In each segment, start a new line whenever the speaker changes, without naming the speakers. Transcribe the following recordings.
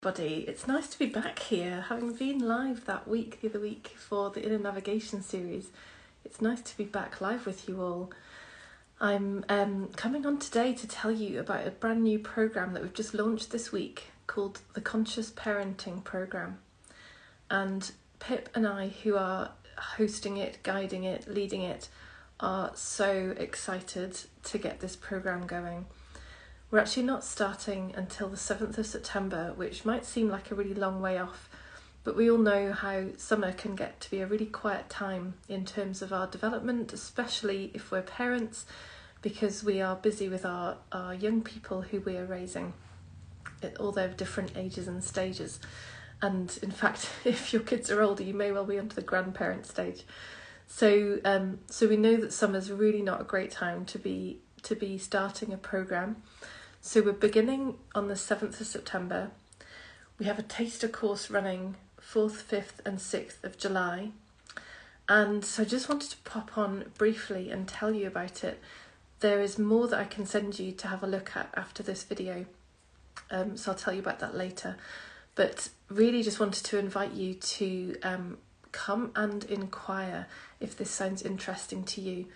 Everybody, it's nice to be back here, having been live the other week for the Inner Navigation series. It's nice to be back live with you all. I'm coming on today to tell you about a brand new programme that we've just launched this week called the Conscious Parenting Programme. And Pip and I, who are hosting it, guiding it, leading it, are so excited to get this programme going. We're actually not starting until the 7th of September, which might seem like a really long way off, but we all know how summer can get to be a really quiet time in terms of our development, especially if we're parents, because we are busy with our young people who we are raising at all their different ages and stages. And in fact, if your kids are older, you may well be onto the grandparent stage. So we know that summer's really not a great time to be starting a programme. So we're beginning on the 7th of September. We have a taster course running 4th, 5th and 6th of July. And so I just wanted to pop on briefly and tell you about it. There is more that I can send you to have a look at after this video. So I'll tell you about that later. But really just wanted to invite you to come and inquire if this sounds interesting to you.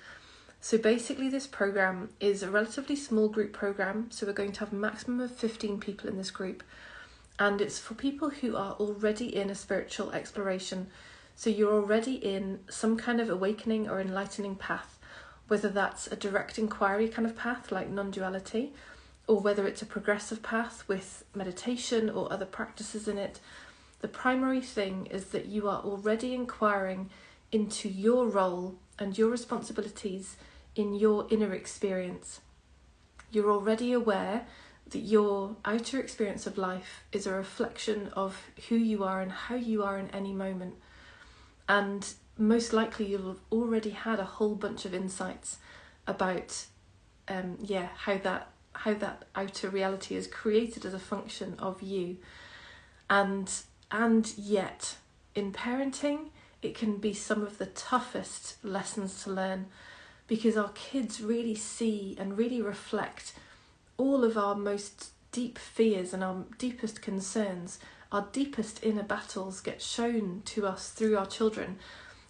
So basically this programme is a relatively small group programme, so we're going to have a maximum of 15 people in this group, and it's for people who are already in a spiritual exploration. So you're already in some kind of awakening or enlightening path, whether that's a direct inquiry kind of path like non-duality, or whether it's a progressive path with meditation or other practices in it. The primary thing is that you are already inquiring into your role and your responsibilities in your inner experience. You're already aware that your outer experience of life is a reflection of who you are and how you are in any moment. And most likely you'll have already had a whole bunch of insights about how that outer reality is created as a function of you. And yet in parenting, it can be some of the toughest lessons to learn, because our kids really see and really reflect all of our most deep fears and our deepest concerns. Our deepest inner battles get shown to us through our children,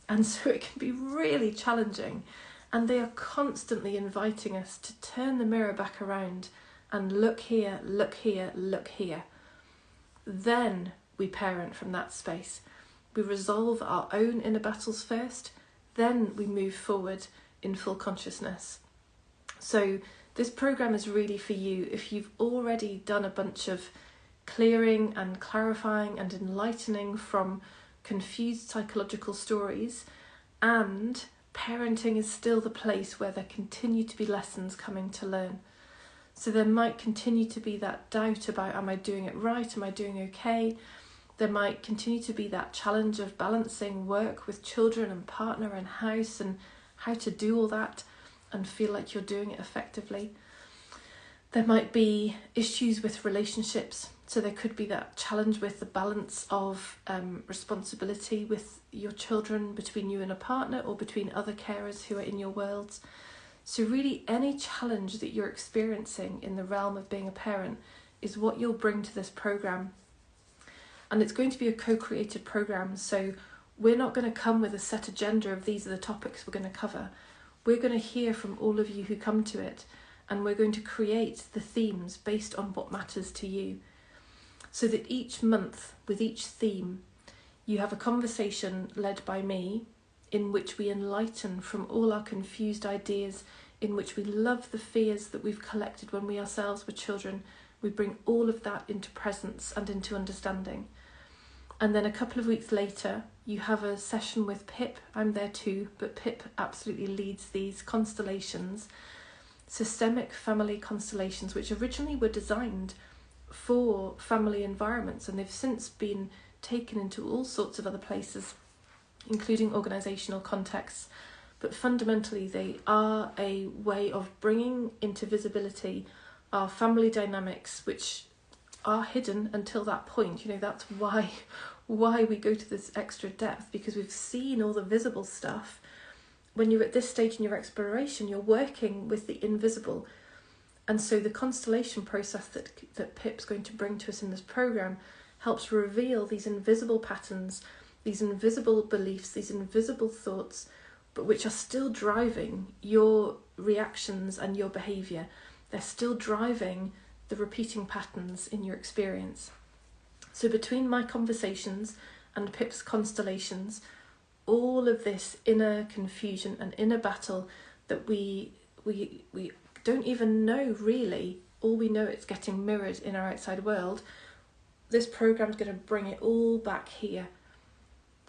and so it can be really challenging, and they are constantly inviting us to turn the mirror back around and look here, look here, look here. Then we parent from that space. We resolve our own inner battles first, then we move forward in full consciousness. So this programme is really for you if you've already done a bunch of clearing and clarifying and enlightening from confused psychological stories, and parenting is still the place where there continue to be lessons coming to learn. So there might continue to be that doubt about, am I doing it right? Am I doing okay? There might continue to be that challenge of balancing work with children and partner and house, and how to do all that and feel like you're doing it effectively. There might be issues with relationships. So there could be that challenge with the balance of responsibility with your children, between you and a partner, or between other carers who are in your worlds. So really any challenge that you're experiencing in the realm of being a parent is what you'll bring to this programme. And it's going to be a co-created programme, so we're not going to come with a set agenda of these are the topics we're going to cover. We're going to hear from all of you who come to it, and we're going to create the themes based on what matters to you. So that each month, with each theme, you have a conversation led by me in which we enlighten from all our confused ideas, in which we love the fears that we've collected when we ourselves were children. We bring all of that into presence and into understanding. And then a couple of weeks later, you have a session with Pip. I'm there too, but Pip absolutely leads these constellations, systemic family constellations, which originally were designed for family environments, and they've since been taken into all sorts of other places, including organisational contexts. But fundamentally, they are a way of bringing into visibility our family dynamics, which are hidden until that point. That's why we go to this extra depth, because we've seen all the visible stuff. When you're at this stage in your exploration, you're working with the invisible. And so the constellation process that Pip's going to bring to us in this programme helps reveal these invisible patterns, these invisible beliefs, these invisible thoughts, but which are still driving your reactions and your behaviour. They're still driving the repeating patterns in your experience. So between my conversations and Pip's constellations, all of this inner confusion and inner battle that we don't even know really, all we know it's getting mirrored in our outside world, this program's going to bring it all back here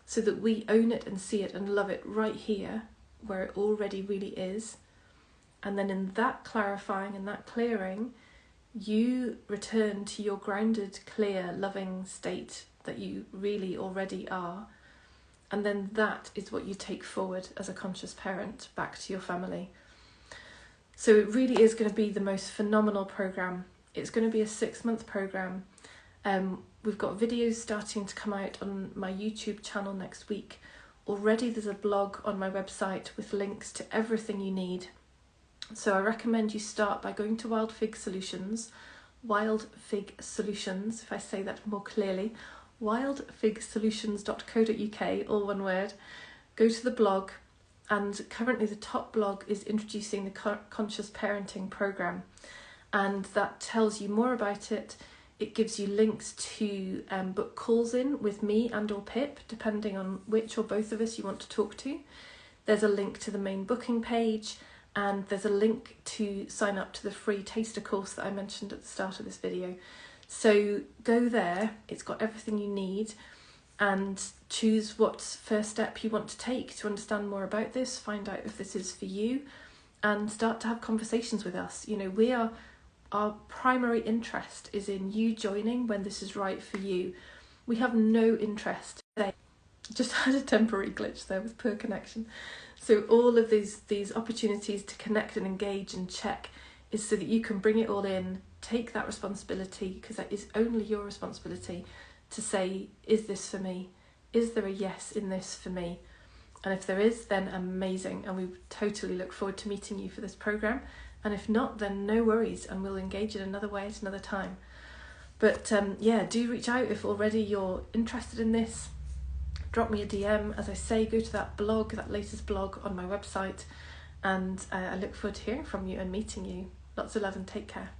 so that we own it and see it and love it right here where it already really is. And then in that clarifying and that clearing, you return to your grounded, clear, loving state that you really already are. And then that is what you take forward as a conscious parent back to your family. So it really is going to be the most phenomenal program. It's going to be a 6-month program. We've got videos starting to come out on my YouTube channel next week. Already there's a blog on my website with links to everything you need. So I recommend you start by going to Wild Fig Solutions, if I say that more clearly, wildfigsolutions.co.uk, all one word. Go to the blog, and currently the top blog is introducing the Conscious Parenting Programme, and that tells you more about it. It gives you links to book calls in with me and or Pip, depending on which or both of us you want to talk to. There's a link to the main booking page, and there's a link to sign up to the free taster course that I mentioned at the start of this video. So go there, it's got everything you need, and choose what first step you want to take to understand more about this, find out if this is for you, and start to have conversations with us. You know, our primary interest is in you joining when this is right for you. We have no interest. Just had a temporary glitch there with poor connection. So all of these opportunities to connect and engage and check is so that you can bring it all in, take that responsibility, because that is only your responsibility to say, is this for me? Is there a yes in this for me? And if there is, then amazing. And we totally look forward to meeting you for this programme. And if not, then no worries, and we'll engage in another way at another time. But yeah, do reach out if already you're interested in this. Drop me a DM. As I say, go to that blog, that latest blog on my website, and I look forward to hearing from you and meeting you. Lots of love and take care.